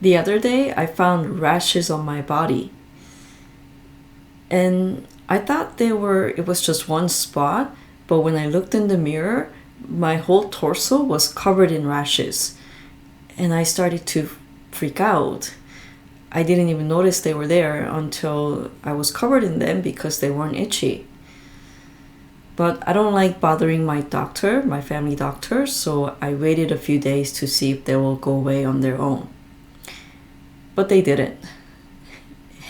The other day, I found rashes on my body. And I thought it was just one spot, but when I looked in the mirror, my whole torso was covered in rashes. And I started to freak out. I didn't even notice they were there until I was covered in them because they weren't itchy. But I don't like bothering my doctor, my family doctor, so I waited a few days to see if they will go away on their own. But they didn't.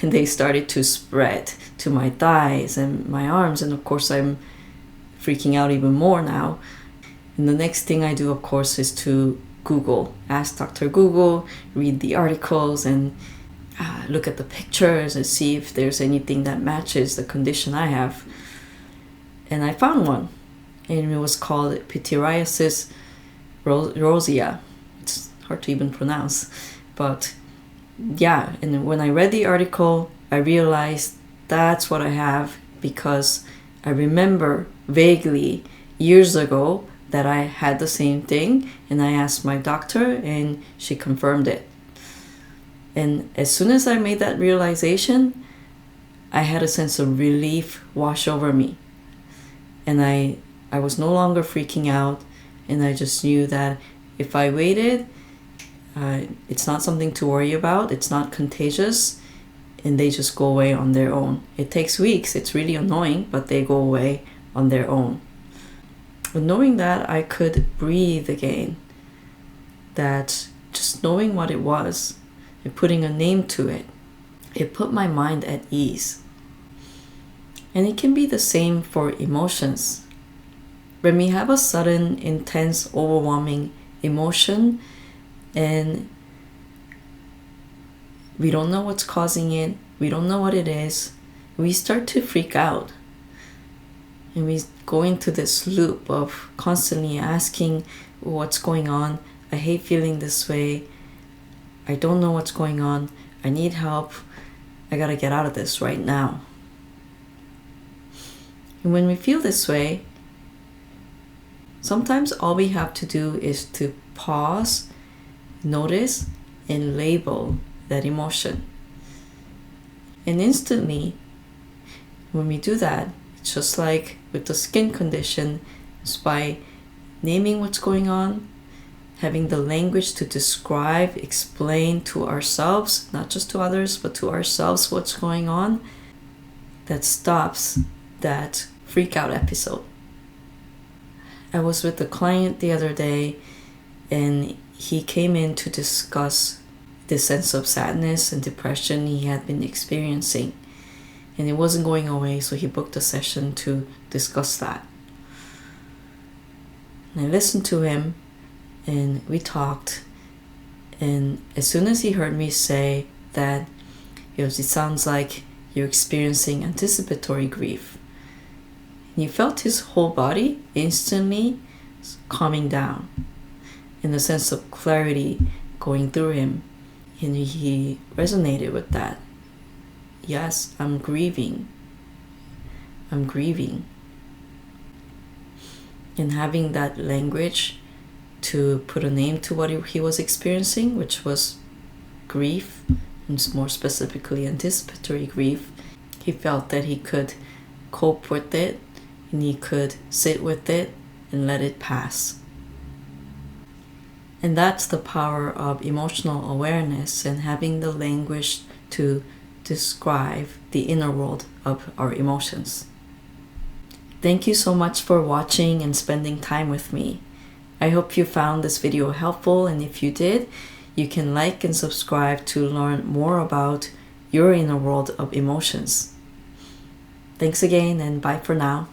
And they started to spread to my thighs and my arms, and of course I'm freaking out even more now. And the next thing I do, of course, is to Google, ask Dr. Google, read the articles, and look at the pictures and see if there's anything that matches the condition I have. And I found one, and it was called pityriasis rosea. It's hard to even pronounce, but yeah. And when I read the article, I realized that's what I have, because I remember vaguely years ago that I had the same thing, and I asked my doctor and she confirmed it. And as soon as I made that realization, I had a sense of relief wash over me. And I was no longer freaking out, and I just knew that if I waited, it's not something to worry about, it's not contagious, and they just go away on their own. It takes weeks, it's really annoying, but they go away on their own. But knowing that I could breathe again, that just knowing what it was and putting a name to it, it put my mind at ease. And it can be the same for emotions. When we have a sudden, intense, overwhelming emotion and we don't know what's causing it, we don't know what it is, we start to freak out. And we go into this loop of constantly asking what's going on. I hate feeling this way. I don't know what's going on. I need help. I gotta get out of this right now. And when we feel this way, sometimes all we have to do is to pause, notice, and label that emotion. And instantly, when we do that, it's just like with the skin condition, it's by naming what's going on, having the language to describe, explain to ourselves, not just to others, but to ourselves what's going on, that stops that freak out episode. I was with a client the other day, and he came in to discuss the sense of sadness and depression he had been experiencing. And it wasn't going away, so he booked a session to discuss that. And I listened to him, and we talked. And as soon as he heard me say that, it sounds like you're experiencing anticipatory grief. And he felt his whole body instantly calming down, and a sense of clarity going through him. And he resonated with that. Yes, I'm grieving. I'm grieving. And having that language to put a name to what he was experiencing, which was grief, and more specifically anticipatory grief, he felt that he could cope with it, and he could sit with it and let it pass. And that's the power of emotional awareness and having the language to describe the inner world of our emotions. Thank you so much for watching and spending time with me. I hope you found this video helpful, and if you did, you can like and subscribe to learn more about your inner world of emotions. Thanks again, and bye for now.